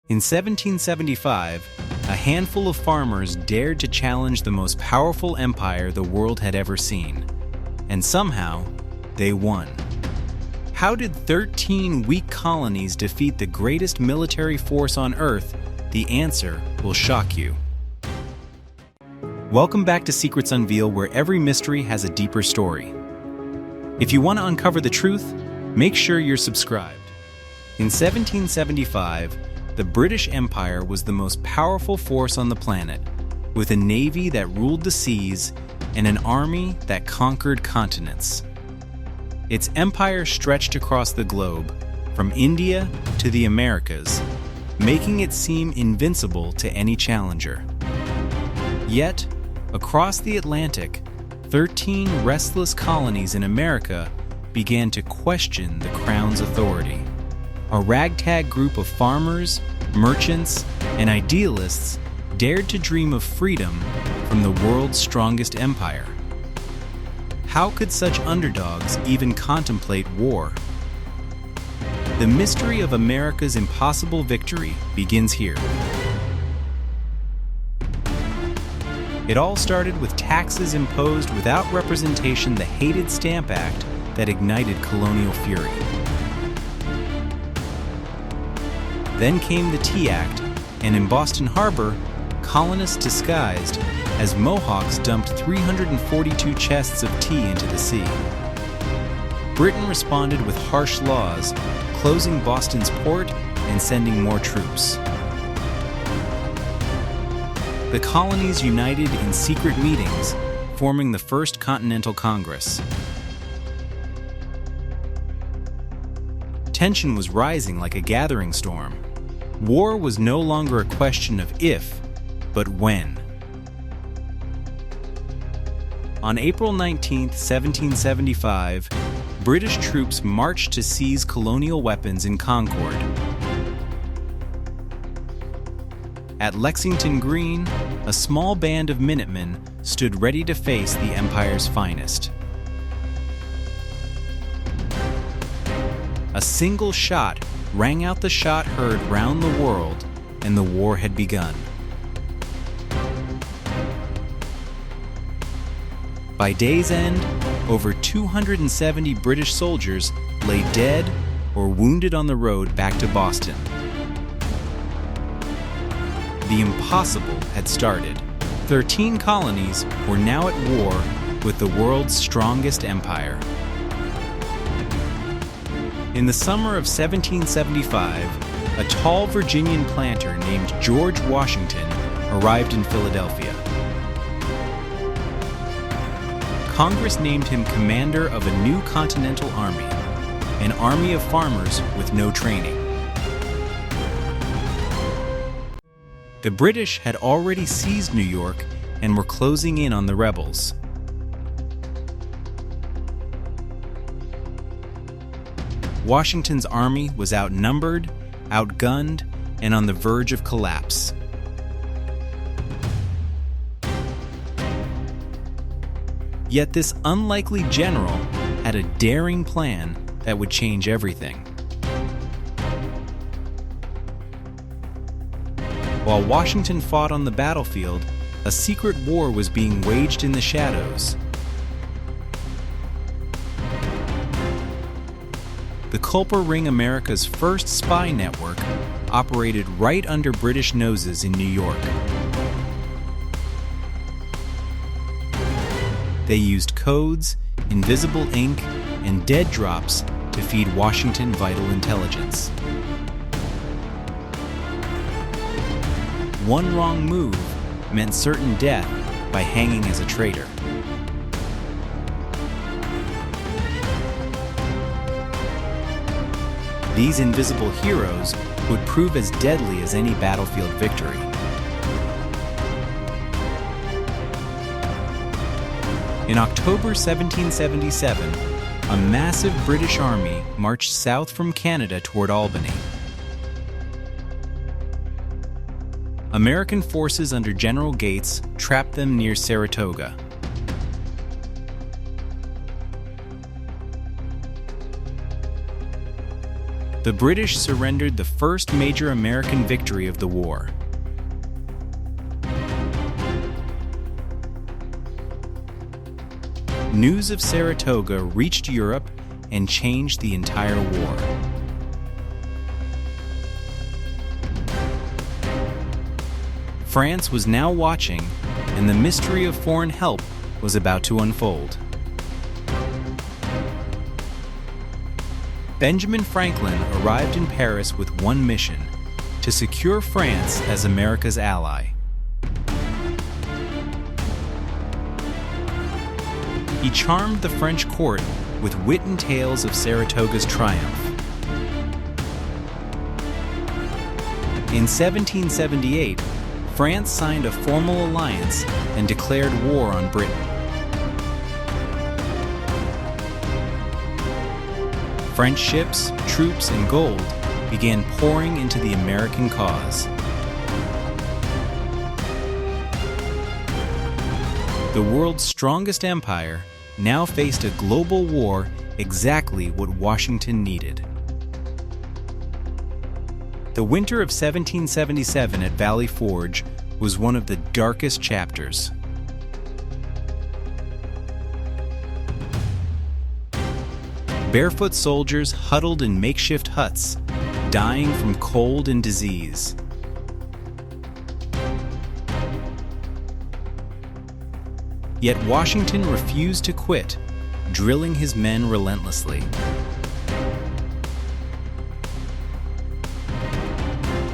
In 1775, a handful of farmers dared to challenge the most powerful empire the world had ever seen. And somehow, they won. How did 13 weak colonies defeat the greatest military force on Earth? The answer will shock you. Welcome back to Secrets Unveiled, where every mystery has a deeper story. If you want to uncover the truth, make sure you're subscribed. In 1775, the British Empire was the most powerful force on the planet, with a navy that ruled the seas and an army that conquered continents. Its empire stretched across the globe, from India to the Americas, making it seem invincible to any challenger. Yet, across the Atlantic, 13 restless colonies in America began to question the Crown's authority. A ragtag group of farmers, merchants, and idealists dared to dream of freedom from the world's strongest empire. How could such underdogs even contemplate war? The mystery of America's impossible victory begins here. It all started with taxes imposed without representation, the hated Stamp Act that ignited colonial fury. Then came the Tea Act, and in Boston Harbor, colonists disguised as Mohawks dumped 342 chests of tea into the sea. Britain responded with harsh laws, closing Boston's port and sending more troops. The colonies united in secret meetings, forming the First Continental Congress. Tension was rising like a gathering storm. War was no longer a question of if, but when. On April 19, 1775, British troops marched to seize colonial weapons in Concord. At Lexington Green, a small band of Minutemen stood ready to face the Empire's finest. A single shot rang out the shot heard round the world, and the war had begun. By day's end, over 270 British soldiers lay dead or wounded on the road back to Boston. The impossible had started. 13 colonies were now at war with the world's strongest empire. In the summer of 1775, a tall Virginian planter named George Washington arrived in Philadelphia. Congress named him commander of a new continental army, an army of farmers with no training. The British had already seized New York and were closing in on the rebels. Washington's army was outnumbered, outgunned, and on the verge of collapse. Yet this unlikely general had a daring plan that would change everything. While Washington fought on the battlefield, a secret war was being waged in the shadows. The Culper Ring, America's first spy network, operated right under British noses in New York. They used codes, invisible ink, and dead drops to feed Washington vital intelligence. One wrong move meant certain death by hanging as a traitor. These invisible heroes would prove as deadly as any battlefield victory. In October 1777, a massive British army marched south from Canada toward Albany. American forces under General Gates trapped them near Saratoga. the British surrendered the first major American victory of the war. News of Saratoga reached Europe and changed the entire war. France was now watching, and the mystery of foreign help was about to unfold. Benjamin Franklin arrived in Paris with one mission: to secure France as America's ally. He charmed the French court with wit and tales of Saratoga's triumph. In 1778, France signed a formal alliance and declared war on Britain. French ships, troops, and gold began pouring into the American cause. The world's strongest empire now faced a global war, exactly what Washington needed. The winter of 1777 at Valley Forge was one of the darkest chapters. Barefoot soldiers huddled in makeshift huts, dying from cold and disease. Yet Washington refused to quit, drilling his men relentlessly.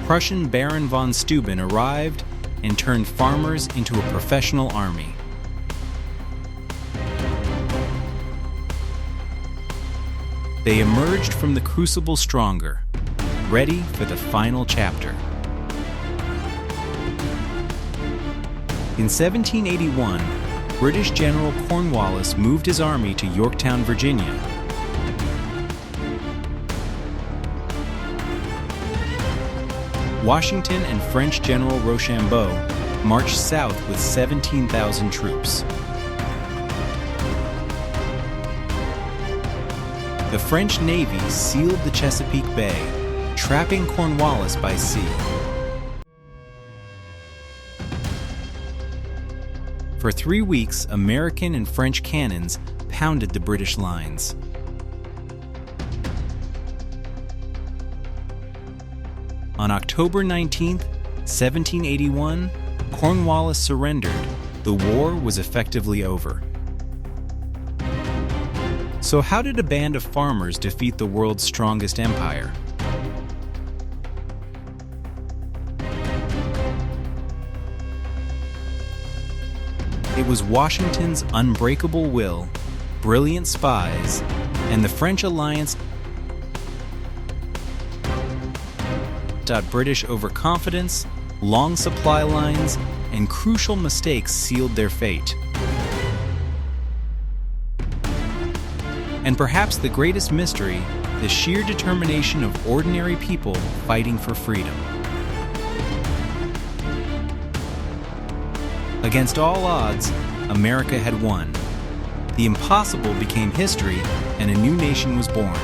Prussian Baron von Steuben arrived and turned farmers into a professional army. They emerged from the crucible stronger, ready for the final chapter. In 1781, British General Cornwallis moved his army to Yorktown, Virginia. Washington and French General Rochambeau marched south with 17,000 troops. The French Navy sealed the Chesapeake Bay, trapping Cornwallis by sea. For 3 weeks, American and French cannons pounded the British lines. On October 19, 1781, Cornwallis surrendered. The war was effectively over. So how did a band of farmers defeat the world's strongest empire? It was Washington's unbreakable will, brilliant spies, and the French alliance. British overconfidence, long supply lines, and crucial mistakes sealed their fate. And perhaps the greatest mystery, the sheer determination of ordinary people fighting for freedom. Against all odds, America had won. The impossible became history, and a new nation was born.